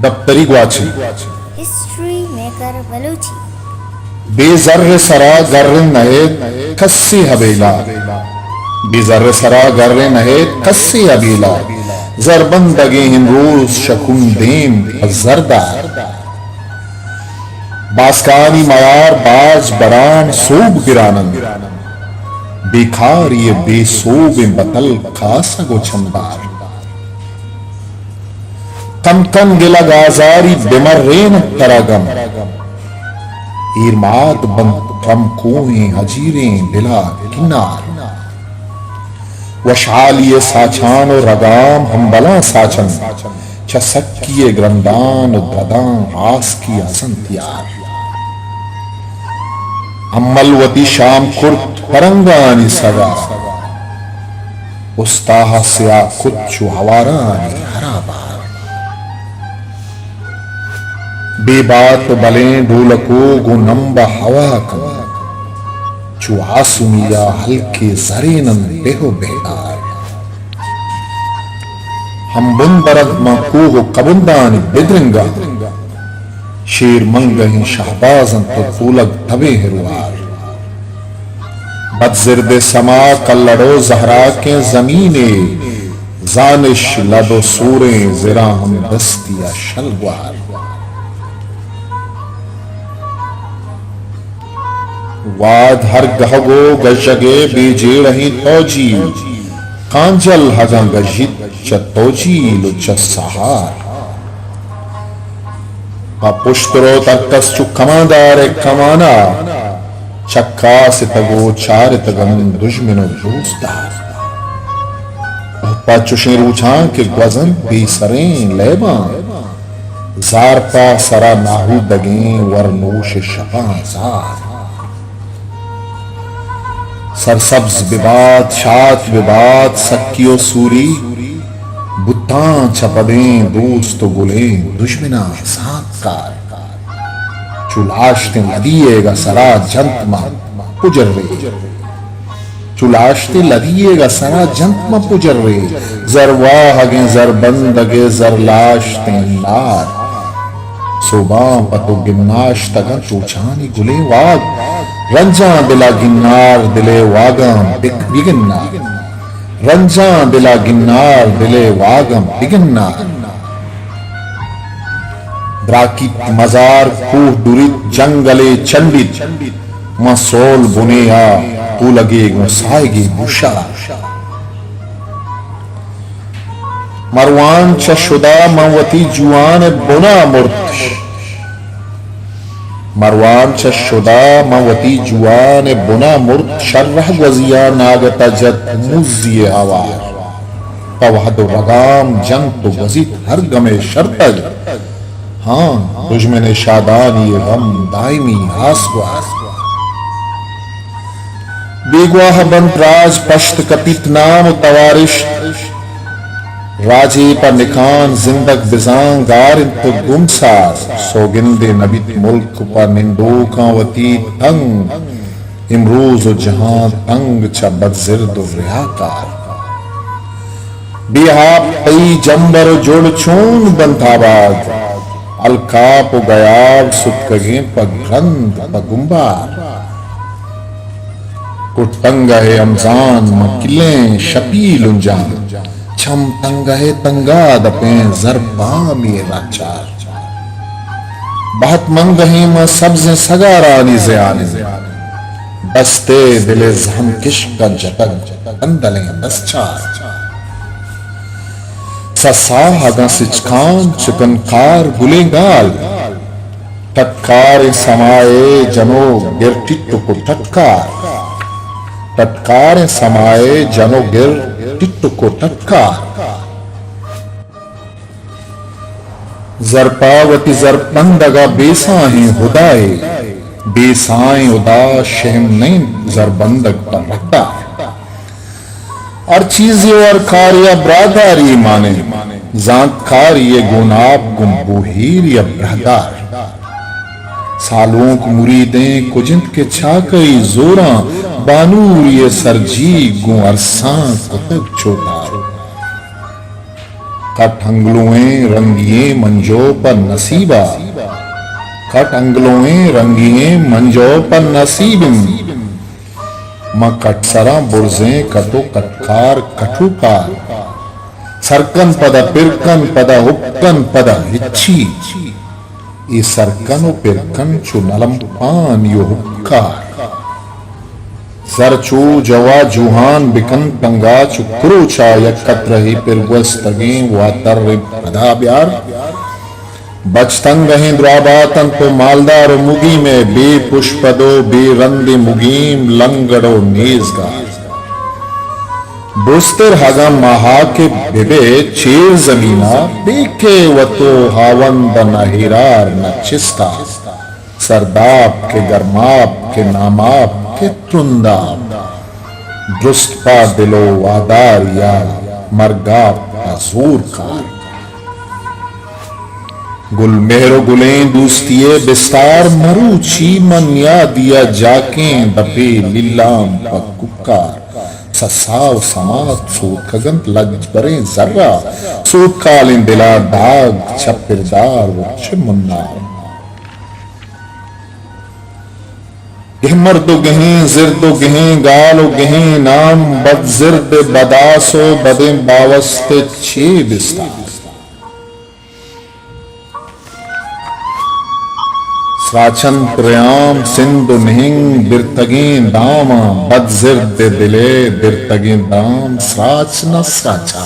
दफ्तरी ग्वाची history maker Balochi बेजर्र सरा गर्र नहे कस्सी हबेला बेजर्र सरा गर्र नहे कस्सी हबेला जरबंदगे हिंदूस शकुन देम जरदार बास्कानी मयार बाज बरान सूब गिरानंद बेखार ये बेसूब बतल खासा गो छमदार कम कम गिला गाजारी बिमर्रेन तरगम ईरमाद बंद कम कुएं हजीरें बिला किनार वशालिये साछान और रगाम हम बला साचन छसक्किये ग्रंदान ददां आस की असंत्यार अम्मलवती शाम कुर्त परंगानी सगा उस्ताह स्या कुच्चु हवारानी हराबार बेबात बलें ढोलको गुनम्ब हवा कम चुआसुमिया हल्के जरेनन बेहो बेकार हम बुंदरद मकूह कबुंदान बिद्रिंगा शेर मंगही शहबाजन तो फूलक तबे हिरुआर बदजिर्द समा कल्लड़ो जहरा के जमीने जानिश लदो सूरे जिरा हम दस्तिया शलवार वाद हर गहगो गजगे बेजेड़ही तोजी कांजल हगा गजित चतोजी लुच सहार पुष्टरो तर्कस चु कमादार कमाना चक्का से तगो चारित गम दुश्मनो दोस्तार पाचुशे रूछा के ग्वजन बेसरें लेबा जारपा सरा नाहू दगे वरनोश शपा जार सरसब्ज विवाद शात विवाद सक्कियो सूरी बुत्ता छपदें दोस्त गुले दुश्मना साकार चुलाशते लदिएगा सरा जंतमा पुजर्रे चुलाशते लदिएगा सरा जंतमा पुजर्रे जरवाहगे जरबंदगे जरलाशते नार सोबा पतो गिन्नाश तगन चूछानी गुले वाग रंजा दिला गिन्नार दिले वागम बिगिन्नार रंजा दिला गिन्नार दिले वागम बिगिन्नार द्राकी मजार खूह दुरित जंगले चंडित मसोल बुनेया तू लगे गुसाएगी बुशा मरवान चशुदा मवती जुआन बुना मुर्तश मरवान चशुदा मवती जुआन बुना मुर्त शर्रह गजिया नागता जत मुजिए आवार तवहद रगाम जंग तो गजित हर गमे शर्तज हाँ दुश्मन शादानी गम दायमी आसवार बेगवाह बंतराज पश्त कपित नाम तवारिश राजे पर निकान जिंदक बिजांग गार तो गुमसार सोगिंदे नबित मुल्क पर निंदो कावती तंग इमरोज जहां तंग चबजिर्द रियाकार बेहाब कई जंबर जोड़ चून बंताबाद अलकाप गयाब सुतकगे पग्रंद पगुम्बार कुटंग है अमजान मकिले शपील उंजान छम तंग है तंगा दपे जरबा मेरा चार बहुत मंग है म सब्ज़ सगारानी ज़यानी बस्ते दिले जहम किश्क जतक अंदले बसचार ससा हगा सिचकान चिकनकार गुलेगाल टटकार समाए जनो गिरटिट्टु को टटकार टटकार समाए जनो गिर टिट्टु को टटकार जरपावती जरपंदगा बेसाही हुदाए बेसाए उदा शहम नहीं जरबंदग पर रखता और चीजें और कार्य ब्रादारी माने जात कार्य गुनाब गुम्बुहीर या ब्रहदार सालों को मुरीदें कुजिंत के छाकई जोरा बानूर ये सरजी गु अरसां कुतब छोटा कट अंगलों रंगिए मंजो पर नसीबा, कट अंगलों रंगिए मंजो पर नसीबिन, म कटसरा बुर्जे कटो कटकार कठुकार, सरकन पद पिरकन पद हुक्कन पद हिच्छी, ई सरकन पिरकन चु नलम पान यो हुक्कार, सरचू जवा जुहान बिकन तंगा चुक्रू चाय कत्र ही पिरवस्तगे वातर पदा ब्यार, बचतंग हैं द्वाबातन तो मालदार मुगी में बे पुष्पदो बे रंदे मुगीम लंगड़ो नेजगार, बुस्तर हगम महा के बिबे चेर जमीना बेके वतो हावंद नहिरार न चिस्ता, सरदाब के गरमाब के नामाब के तुंदाब, दुष्ट पा दिलो वादार या मरगाब का जोर कार, गुल मेहरो गुलें दूस्तिये बिस्तार मरूची मन या दिया जाके दपे लीलाम पक्कुकार, ससाव समात सूत खगन लज बरे जर्रा, सूत कालिन दिला दाग छपिरदार वच्छ मुन्नार, यह मर्दो गहें जिर्दो गहें गालो गहें नाम बद जिर्द बदासो बदे बावस्ते छे बिस्तार, स्वाचन प्रयाम सिंधु निहिंग बिरतगें दामा बद जिर्द दिले बिरतगें दाम स्राच न स्राचा,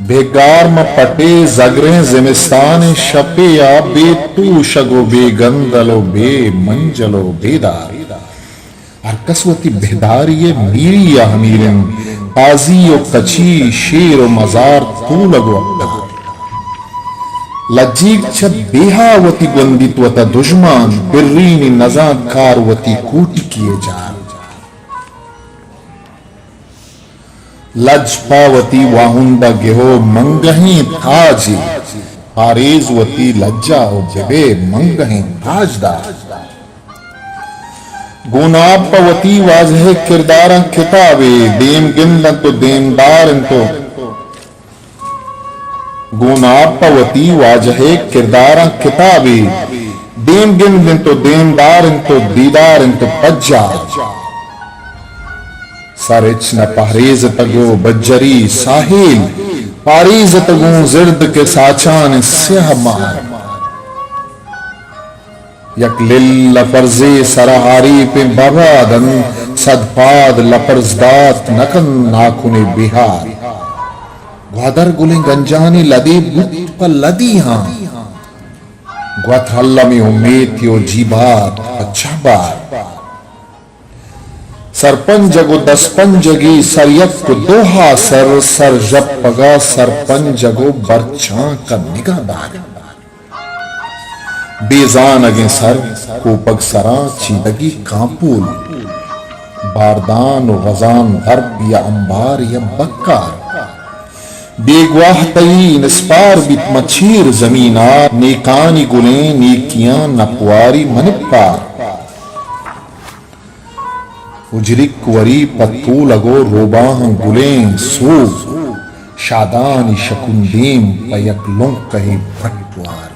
बेगार म पटे जगरे जिमिस्तान शपे या बेतू शगो बेगंदलो बे मंजलो बेदार, अरकसवती बेदारिये मीरी या हमीरन काजी ओ कची शेर ओ मजार तू लगो अक्का, लज्जीक छत बेहावती बंदित्वता दुश्मन बिर्रीनी नजाकारवती कूटी किए जा, लजपावती वाहुंदा गेहो मंगही ताजी, पारेजवती लज्जा ओ जबे मंगही ताजदार, गुनापवती वाजह किरदार किताबे देम गिंदन तो देमदार तो, गुनापवती वाजह किरदार किताबे देम गिंदन तो देमदार तो दीदार तो पज्जा, सरिच न पहरेज तगो बज्जरी साहिल, पारीज तगो जिर्द के साचान स्याह मार, यक लिल लफर्जे सरहारी पे बबादन सदपाद लफर्जदात नकन नाखुने बिहार, ग्वादर गुले गंजानी लदी बुत पर लदी हां, ग्वत हल्ला में उम्मीद यो जीबात अच्छा बार, सरपंच जगो दसपन जगी सरयक को दोहा सर सर जब पगा सरपंच जगो बरछा का निगाहदार, बेजान अगे सर कोपग सरा चीदगी कांपुल, बारदान गजान दर्ब या अंबार या बक्कार, बेगवाह तई निस्पार बित मछीर जमीना, नेकानी गुले नेकियां नपवारी मनपार, उजरिक वरी पत्तू लगो रोबाह गुलें सो, शादानी शकुंदीम पयक लों कहे भटवार,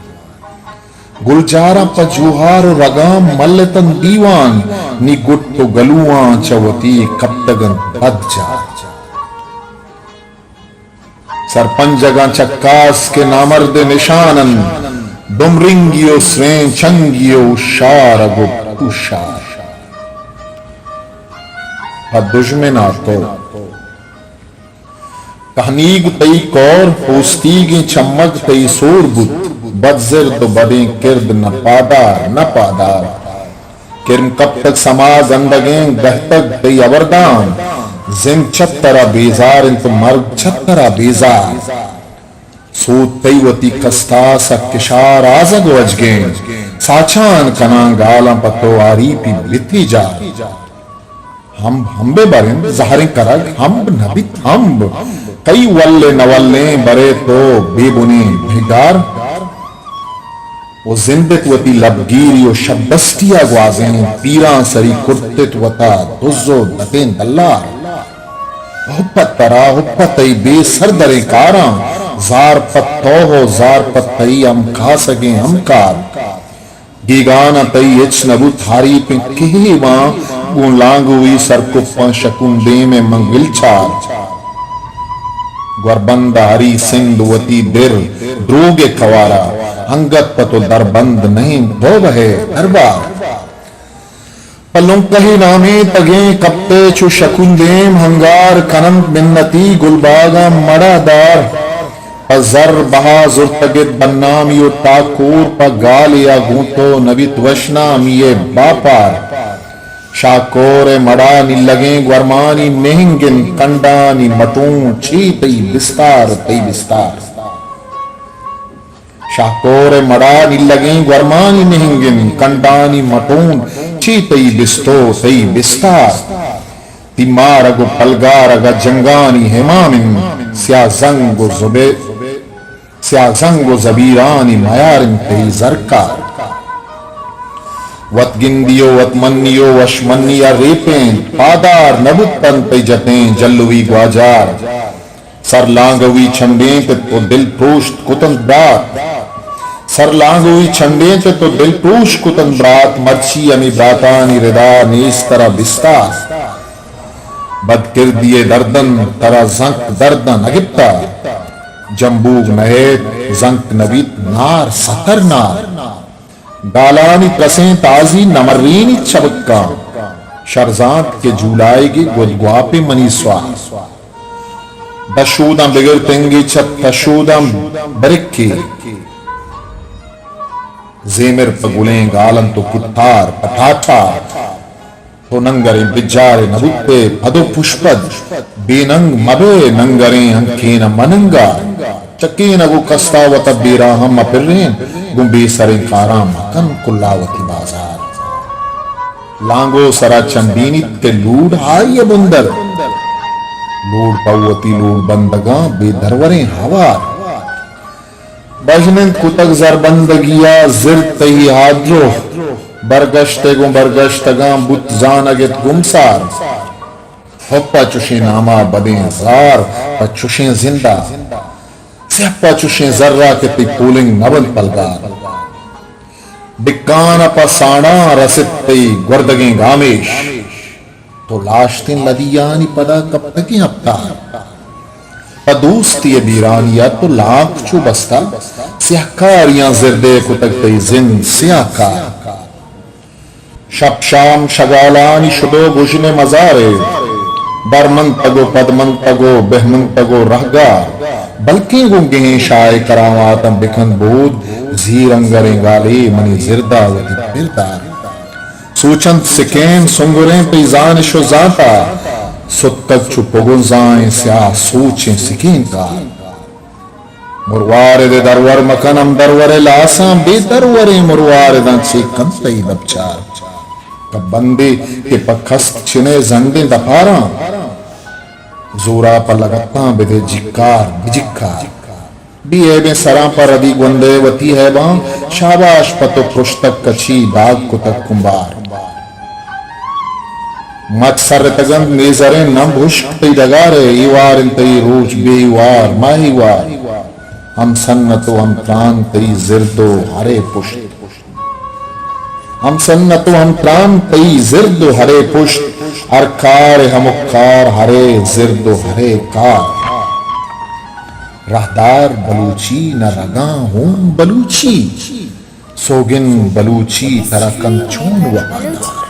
गुलजारा पजूहार रगाम मल्लतन दीवान, नी गुट्टो गलुआ चवती कप्तगन बदजा, सरपंच जगह चक्कास के नामर्द निशानन, दुमरिंगियो स्रें चंगियो शारगो कुशार, दुश्मन आतो कहनीग तई कौर पोस्तीगे चम्मक तई सोर बुत, बदजिर तो बदे किर्द न पादार, किरन कब तक समाज अंदगे गहतक तई अवरदान, जिन छत्तरा बेजार इन तो मर्ग छत्तरा बेजार, सूत तई वती कस्ता सकिशार आजग वजगे, साचान कना गाला पतो आरी पी बिथी जा, हम हम्बे बरें जहरें करग हम नबित हम, कई वल्ले नवल्ले बरे तो बेबुने भिगार, वो जिंदत वती लबगीरी ओ शब्बस्तिया ग्वाजें पीरा सरी कुर्तित वता दुज़ो दतें दल्लार, हुप्पत तरा हुप्पत बे सरदरे कारा, जार पत्तो हो जार पत्तई हम खा सके हम कार गीगाना तई इच नबु थारी पे कही मां गुलांगुई सरकुप्पा शकुंदे में मंगिल चार ग्वरबंद हरी सिंधुवती बिर द्रोगे खवारा अंगत पतो दरबंद नहीं धोब है दरबार पलों कही नामे तगे कप्ते छु शकुंदेम हंगार कनंत मिन्नती गुलबागा मड़ादार अजर बहाजुर तगित बन्नाम यो ताकूर प गाल या गूंतो नबित वशनाम ये बापार शाकोरे मड़ानी लगे ग्वरमानी मेहंगिन कंडानी मतूं छी तई विस्तार शाकोरे मड़ानी लगे ग्वरमानी मेहंगिन कंडानी मतूं छी तई बिस्तो तई विस्तार तिमारगु पलगारग जंगानी हेमामिन स्याजंगु जबीरानी मयारिन तई जरकार वत गिंदियो वत मन्नियो वशमन्निया रेपें पादार नबुतन पे जतें जल्लुवी ग्वाजार सरलांगवी छंडे पे तो दिल प्रोष्ट कुतन ब्रात सरलांगवी छंडे पे तो दिल प्रोष्ट कुतन ब्रात मच्छी अमी ब्रातानी रिदा नेस तरा विस्तार बदकिर दिए दर्दन तरा जंक दर्दन अगिप्ता जंबूग नहेत जंक नबीत नार सतर नार गालानी कसें ताजी नमरीनी चबक्का शरजात के झूलाएगी गुदगुआपे मनीस्वा दशूदा बिगर तेंगी छत तशूदा बरिक्की जेमिर पगुलें गालन तो कुत्तार पठाठा तो नंगरे बिजारे नबुत्ते पदो पुष्पद बेनंग मबे नंगरे अंकेन मनंगा चक्की नगु कस्तावत बीरा हम अपिरें गुंबी सरे काराम कन कुल्लावती बाजार लांगो सरा चंदीनी के लूड हाय बुंदर लूड पवती लूड बंदगा बेदरवरे हवार बजनन कुतक जरबंदगिया जिर तही हाद्रो बरगश्ते गु बरगश्तगा बुत जानगित गुमसार हप्पा चुशे नामा बदे जार पचुशे जिंदा स्याप्पा चुशे जर्रा के ती पूलिंग नबल पलगार बिक्कान पसाना रसित तई गुर्दगे गामेश तो लाशतिन लदियानी पदा कब तक अवतार पदूस्ती बीरानिया तो लाख चु बस्ता स्याकारियां जिरदे कुतक तई जिन स्याकार शब शाम शगालानी शुदो गुशने मजारे बरमंतगो पदमंतगो बहमंतगो रहगार बल्कि गुंगे शाय करामातम बिखन बोध जीरंगरे गाले मनी जिरदावती फिरदार सूचंत सिकेन सुंगुरे पैजान शुजाता सुत्तक चुपगुजाएं स्या सूचें सिकेन का मुरवारे दे दरवर मकनम दरवरे लासा बेदरवरे मुरवारे दांचे कंतई दबचार कब बंदे के पखस्त छिने जंडे दफारा जोरा पर लगता बेदे जिक्कार बिजिक्कार भी में सरा पर अदी गुंदे वती है बां शाबाश पतो पुस्तक कची दाग कुतक कुंबार मत सर तगन नेजरे नम भुष्क तई दगारे इवार इन तई रोज बेवार माहीवार हम सन्नतो हम प्राण तई जिरदो हरे पुष्ट हम सन्नतो हम प्राण तई जिरदो हरे पुष्ट अरकार हमुकार हरे जिरदो हरे कार राहदार बलूची न रगा हूं बलूची सोगिन बलूची तरह कंचून वफादार